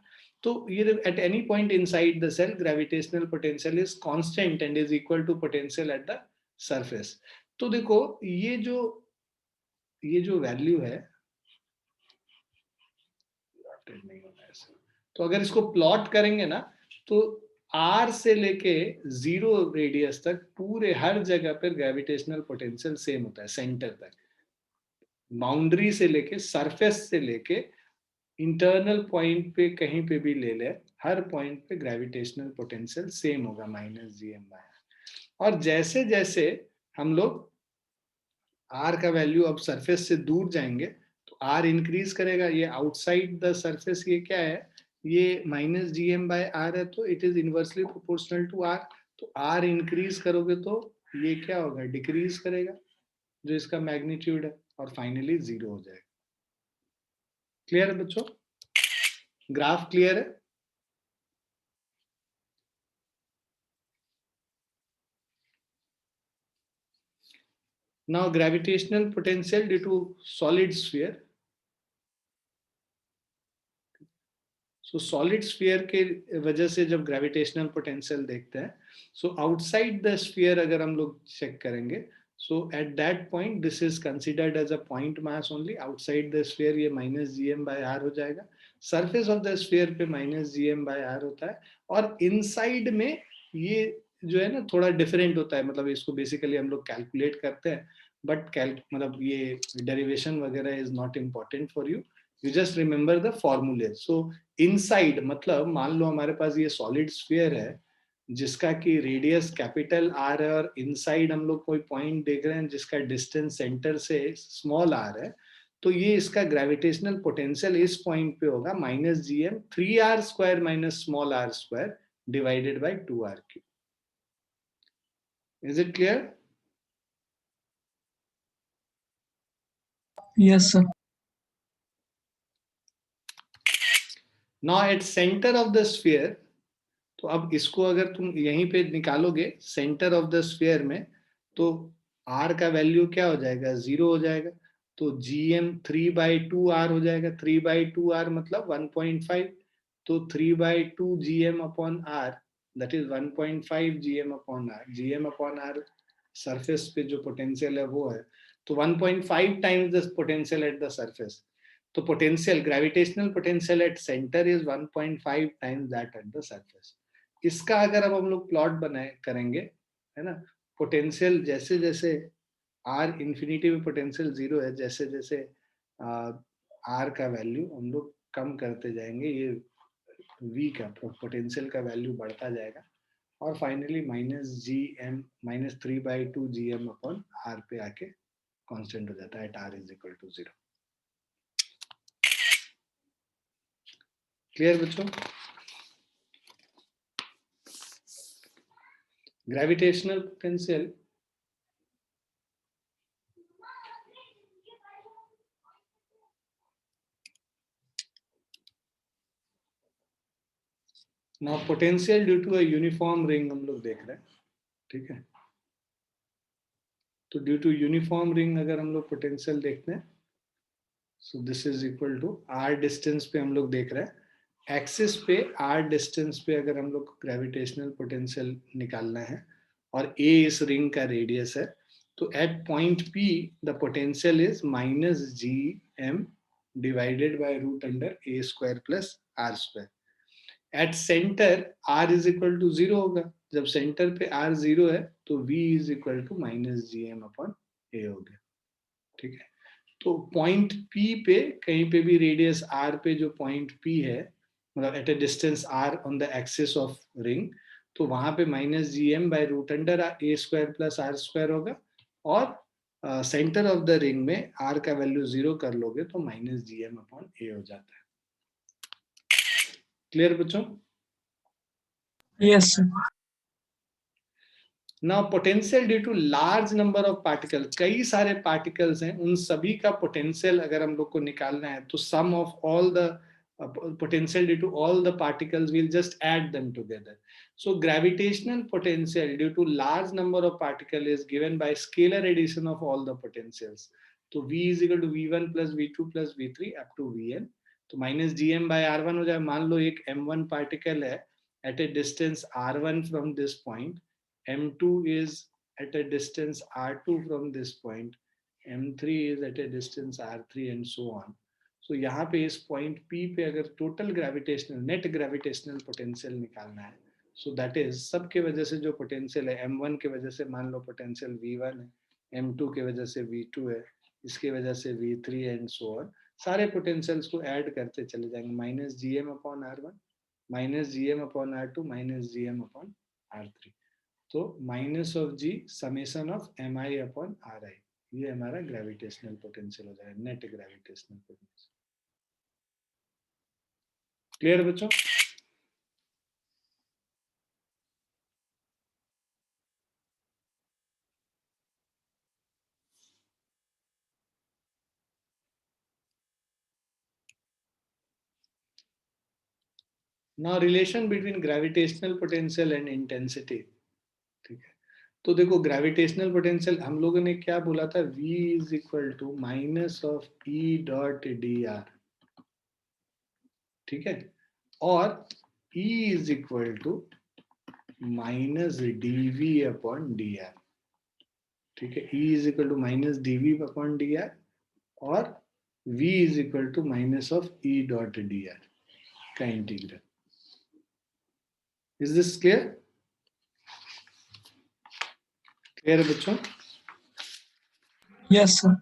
तो ये at any point inside the cell gravitational potential is constant and is equal to potential at the surface. तो देखो ये जो value है, नहीं होना ऐसा, तो अगर इसको प्लॉट करेंगे ना, तो आर से लेके जीरो रेडियस तक पूरे हर जगह पर ग्रेविटेशनल पोटेंशियल सेम होता है, सेंटर तक, बाउंड्री से लेके सरफेस से लेके इंटरनल पॉइंट पे कहीं पे भी ले ले, हर पॉइंट पे ग्रेविटेशनल पोटेंशियल सेम होगा minus G M by R. और जैसे जैसे हम लोग आर का वैल्यू अब सरफेस से दूर जाएंगे तो आर इंक्रीज करेगा। ये आउटसाइड द सरफेस ये क्या है, ये minus G M by R है, तो it is inversely proportional to R. तो आर इंक्रीज करोगे तो ये क्या होगा, डिक्रीज करेगा जो इसका मैग्नीट्यूड है, और फाइनली जीरो हो जाएगा। क्लियर है बच्चों? ग्राफ क्लियर है? Now gravitational potential due to solid sphere. So solid sphere के वजह से जब gravitational potential देखते हैं, so outside the sphere अगर हम लोग चेक करेंगे, so at that point this is considered as a point mass only. Outside the sphere ये minus gm by r हो जाएगा, surface of the sphere पे minus gm by r होता है, और inside में ये जो है ना थोड़ा डिफरेंट होता है, मतलब इसको बेसिकली हम लोग कैलकुलेट करते हैं, बट मतलब ये डेरिवेशन वगैरह is not important for you, you just remember the फॉर्मूले। सो इनसाइड मतलब मान लो हमारे पास ये सॉलिड स्फीयर है जिसका कि रेडियस कैपिटल आर है, और इनसाइड हम लोग कोई पॉइंट देख रहे हैं जिसका डिस्टेंस सेंटर से स्मॉल आर है, तो ये इसका ग्रेविटेशनल पोटेंशियल इस पॉइंट पे होगा minus G M 3r square minus small r square divided by 2r cube. Is it clear? Yes, sir. Now at centre of the sphere, तो अब इसको अगर तुम यहीं पे निकालोगे सेंटर ऑफ द स्फीयर में, तो r का वैल्यू क्या हो जाएगा, जीरो हो जाएगा। तो gm 3/2r हो जाएगा, 3/2r मतलब 1.5, तो 3/2 gm upon r, that is 1.5 gm upon r। gm upon r surface पे जो पोटेंशियल है वो है, तो 1.5 times the potential at the surface. तो potential gravitational potential at centre is 1.5 times that at the surface. इसका अगर अब हम लोग प्लॉट बनाए करेंगे, है ना, पोटेंशियल जैसे जैसे आर इंफिनिटी में पोटेंशियल जीरो है, जैसे जैसे आर का वैल्यू हम लोग कम करते जाएंगे, ये वी का पोटेंशियल का वैल्यू बढ़ता जाएगा और फाइनली -3/2 GM अपॉन आर पे आके कांस्टेंट हो जाता है at R is equal to 0। Clear बच्चों? ग्रेविटेशनल पोटेंशियल ना potential due to a uniform ring हम लोग देख रहे हैं, ठीक है। तो ड्यू टू यूनिफॉर्म रिंग अगर हम लोग पोटेंशियल देखते हैं, so this is equal to R distance पे हम लोग देख रहे हैं, एक्सिस पे आर डिस्टेंस पे अगर हम लोग ग्रेविटेशनल पोटेंशियल निकालना है और ए इस रिंग का रेडियस है, तो at point P the potential is -GM divided by root under A square plus R square. At centre R is equal to 0 होगा, जब सेंटर पे आर 0 है तो v is equal to -GM upon a हो गया, ठीक है। तो पॉइंट P पे कहीं पे भी रेडियस R पे जो पॉइंट P है, मतलब at a distance R on the axis of ring, तो वहां पे -GM by root under A square plus R square होगा और सेंटर ऑफ द रिंग में R का वैल्यू 0 कर लोगे तो -GM अपॉन ए हो जाता है। क्लियर बच्चों? Yes, sir. Now potential due to large number of particle, कई सारे पार्टिकल्स हैं, उन सभी का पोटेंशियल अगर हम लोग को निकालना है तो sum of all the potential due to all the particles, we'll just add them together. So gravitational potential due to large number of particles is given by scalar addition of all the potentials. तो V is equal to V1 plus V2 plus V3 up to Vn, तो -GM by R1 हो जाए। मान लो एक M1 particle है at a distance R1 from this point, M2 is at a distance R2 from this point, M3 is at a distance R3 and so on. So यहाँ पे इस point P पे अगर total gravitational net gravitational potential निकालना है, so that is सबके वजह से जो पोटेंशियल है, M1 के वजह से मान लो पोटेंशियल V1 है, M2 के वजह से V2 है, इसके वजह से V3 एंड सो ऑन, सारे पोटेंशियल्स को ऐड करते चले जाएंगे, -GM upon R1 -GM upon R2 -GM upon R3, तो minus of G summation of MI upon RI, ये हमारा ग्रेविटेशनल पोटेंशियल हो जाएगा, नेट ग्रेविटेशनल पोटेंशियल। क्लियर बच्चों? Now relation between gravitational potential and intensity, ठीक है। तो देखो ग्रेविटेशनल पोटेंशियल हम लोगों ने क्या बोला था, V is equal to minus of E dot D R, ठीक है, और E is equal to minus dV upon D R, ठीक है। E is equal to minus dV upon D R और V is equal to minus of E dot D R का integral. Is this clear? Clear है बच्चों? Yes, sir.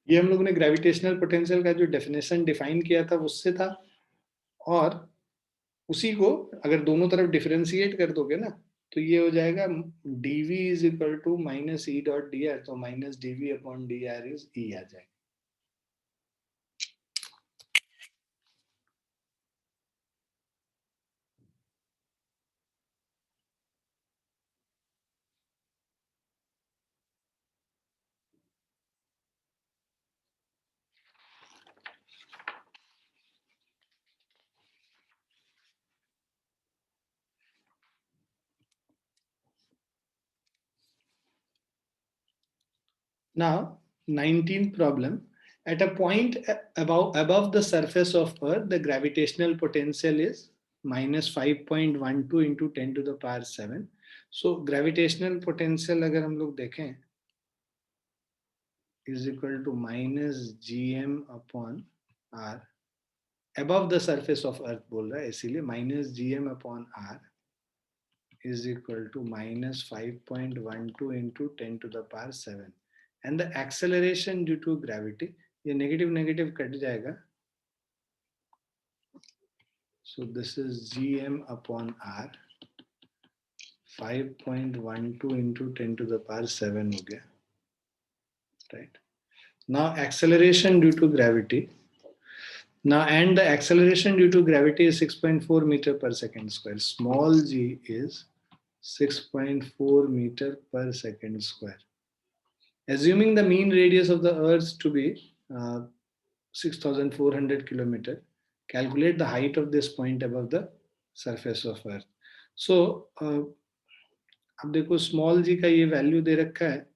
ये हम लोगों ने ग्रेविटेशनल पोटेंशियल का जो डेफिनेशन डिफाइन किया था उससे था, और उसी को अगर दोनों तरफ डिफरेंशिएट कर दोगे ना तो ये हो जाएगा dV is equal to minus E dot D R, तो minus dV upon D R is E आ जाएगा। Now, 19th problem. At a point above the surface of Earth, the gravitational potential is -5.12 into 10 to the power 7. So, gravitational potential अगर हम लोग देखें is equal to -GM upon R. Above the surface of Earth बोल रहा है, इसीलिए -GM upon R is equal to -5.12 into 10 to the power 7. and the acceleration due to gravity, ये negative negative cut जाएगा. So this is gm upon r, 5.12 into 10 to the power 7 हो गया, right? Now acceleration due to gravity. Now, and the acceleration due to gravity is 6.4 meter per second square. Small g is 6.4 meter per second square. Assuming the mean radius of the earth to be 6,400 kilometer, calculate the height of this point above the surface of earth. So, अब देखो small g का ये value दे रखा है,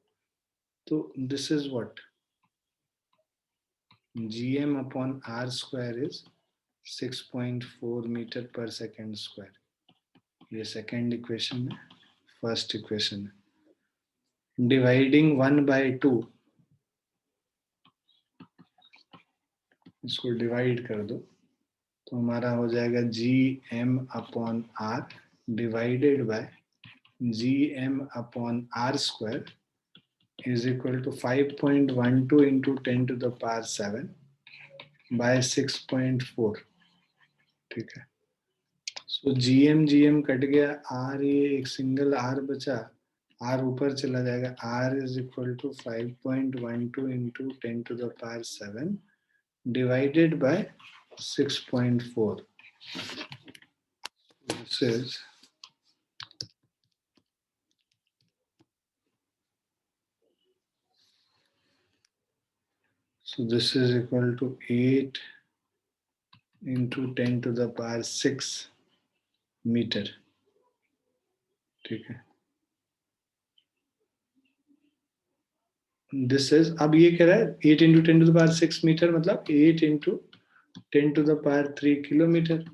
तो this is what gm upon r square is 6.4 meter per second square. ये second equation है, first equation है. Dividing 1 by 2, इसको divide कर दो, तो हमारा हो जाएगा gm upon r divided by gm upon r square is equal to 5.12 into 10 to the power 7 by 6.4. ठीक है. So gm कट गया, r ये एक सिंगल r बचा, r ऊपर चला जाएगा, r is equal to 5.12 into 10 to the power 7 divided by 6.4. This is so this is equal to 8 into 10 to the power 6 meter. ठीक है. This is, अब ये कह रहा है 8 into 10 to the power 6 meter मतलब 8 into 10 to the power 3 kilometer,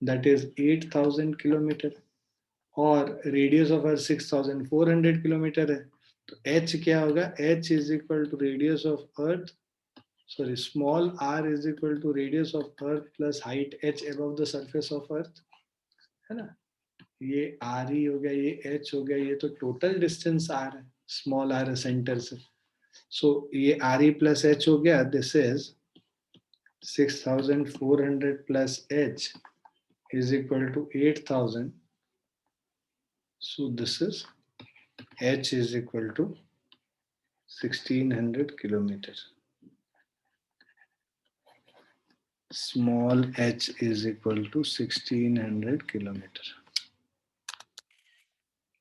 that is 8,000 kilometer, और radius of earth 6,400 kilometer है, तो h क्या होगा, h is equal to radius of earth, sorry, small r is equal to radius of earth plus height h above the surface of earth, है ना. ये r ही हो गया, ये h हो गया, ये तो total distance r है, small r center से. So ये r e plus h हो गया, this is 6,400 plus h is equal to 8,000. So this is h is equal to 1,600 kilometer. Small h is equal to 1,600 kilometer.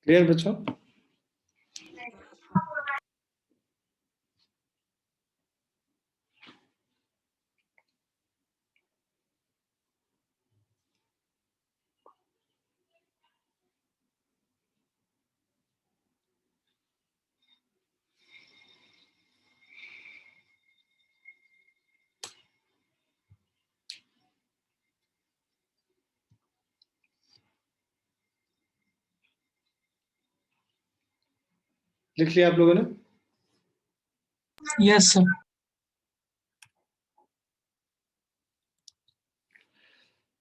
Clear बच्चों? लिख लिया आप लोगों ने? Yes, sir.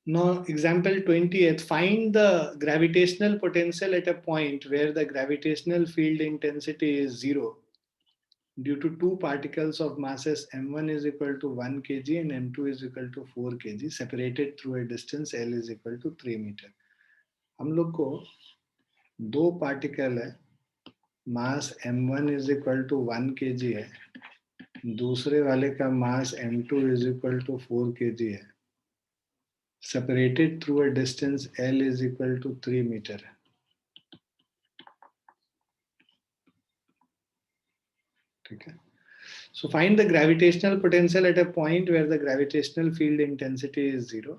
Now, example 20th, find the gravitational potential at a point where the gravitational field intensity is 0 due to two particles of masses m1 is equal to 1 kg and m2 is equal to 4 kg separated through a distance L is equal to 3 meter. हम लोग को दो particle है, मास m1 is equal to 1 kg है, दूसरे वाले का मास m2 is equal to 4 kg है, separated through a distance L is equal to 3 meter. ठीक है. So find the gravitational potential at a point where the gravitational field intensity is 0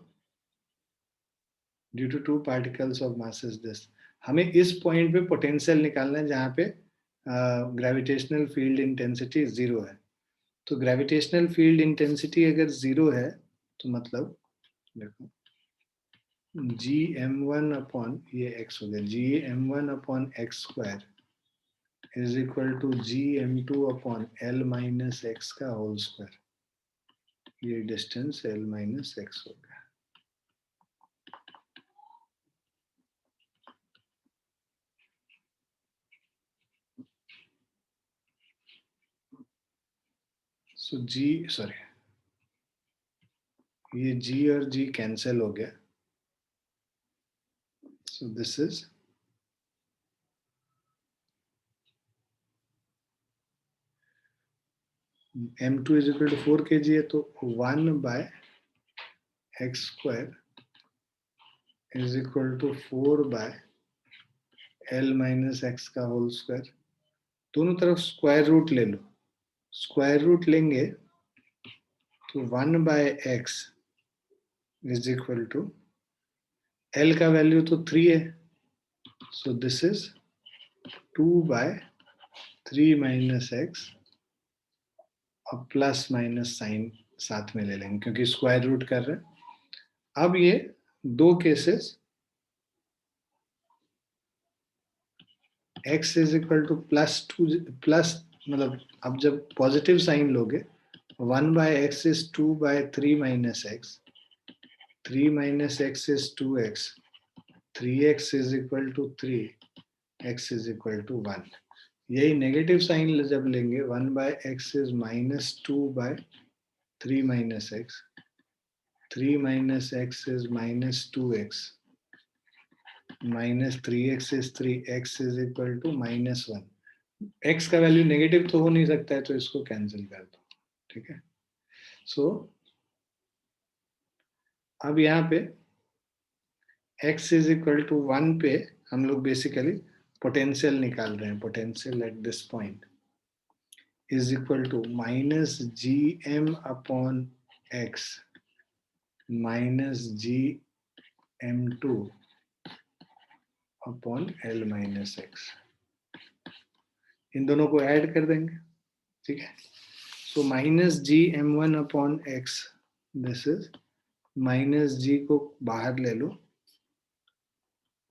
due to two particles of masses this. हमें इस point पे potential निकालना है जहां पे gravitational field intensity 0 है. तो ग्रेविटेशनल फील्ड इंटेंसिटी अगर 0 है तो मतलब देखो जी m1 अपॉन ये x हो गया, जी m1 upon x square is equal to gm2 upon L minus x का होल स्क्वायर. ये डिस्टेंस L minus x हो गया. सो जी सॉरी, ये g और g कैंसिल हो गया. So this is m2 is equal to 4 kg है, तो 1 by x square is equal to 4 by l minus x का होल स्क्वायर. दोनों तरफ स्क्वायर रूट ले लो. स्क्वायर रूट लेंगे तो 1 by x is equal to l का वैल्यू तो 3 है. So this is 2 by 3 minus x और प्लस माइनस साइन साथ में ले लेंगे क्योंकि स्क्वायर रूट कर रहे हैं. अब ये दो cases x is equal to +2 plus, मतलब अब जब पॉजिटिव साइन लोगे 1 by x is 2 by 3 minus x, 3 minus x is 2x, 3x is equal to 3, x is equal to 1. यही नेगेटिव साइन जब लेंगे 1 by x is -2 by 3 minus x, 3 minus x is -2x, minus 3x is 3, x is equal to -1. x का value negative तो हो नहीं सकता है, तो इसको कैंसिल कर दो. ठीक है. सो अब यहाँ पे x इज इक्वल टू 1 पे हम लोग बेसिकली पोटेंशियल निकाल रहे हैं. Potential at this point is equal to -gm upon x -gm2 upon l minus x. इन दोनों को ऐड कर देंगे. ठीक है. So -gm1 upon x, this is -g को बाहर ले लो,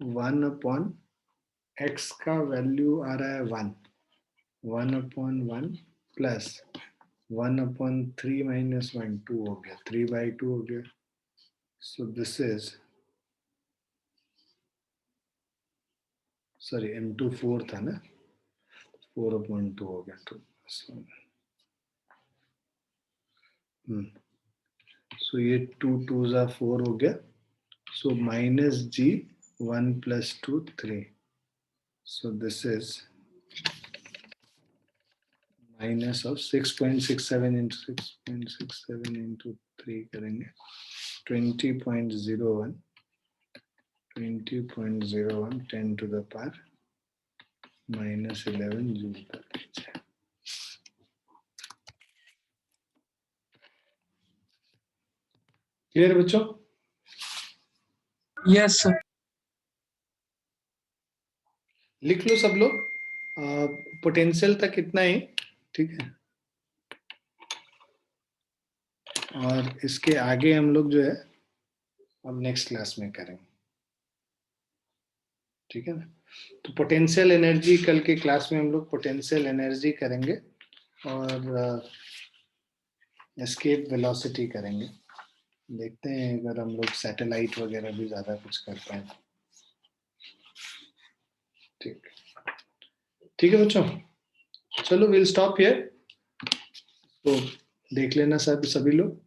1 अपॉन x का वैल्यू आ रहा है 1, 1 अपॉन 1 प्लस 1 अपॉन 3 माइनस 1, 2 हो गया, 3/2 हो गया. सो दिस इज सॉरी m2 4 था ना, 4 अपॉन 2 हो गया. तो सो ये 2 2s are 4 हो गया. सो -g 1 + 2 3. So this is minus of 6.67 into 6.67 into 3 करेंगे 20.01 10 to the power -11 जूल पर kg. क्लियर बच्चों? Yes, sir. लिख लो सब लोग. पोटेंशियल तक इतना ही. ठीक है. और इसके आगे हम लोग जो है अब नेक्स्ट क्लास में करेंगे. ठीक है ना. तो पोटेंशियल एनर्जी कल के क्लास में हम लोग पोटेंशियल एनर्जी करेंगे और एस्केप वेलोसिटी करेंगे. देखते हैं अगर हम लोग सैटेलाइट वगैरह भी ज्यादा कुछ कर पाए. ठीक ठीक है बच्चों. चलो विल स्टॉप हियर. तो देख लेना सभी लोग.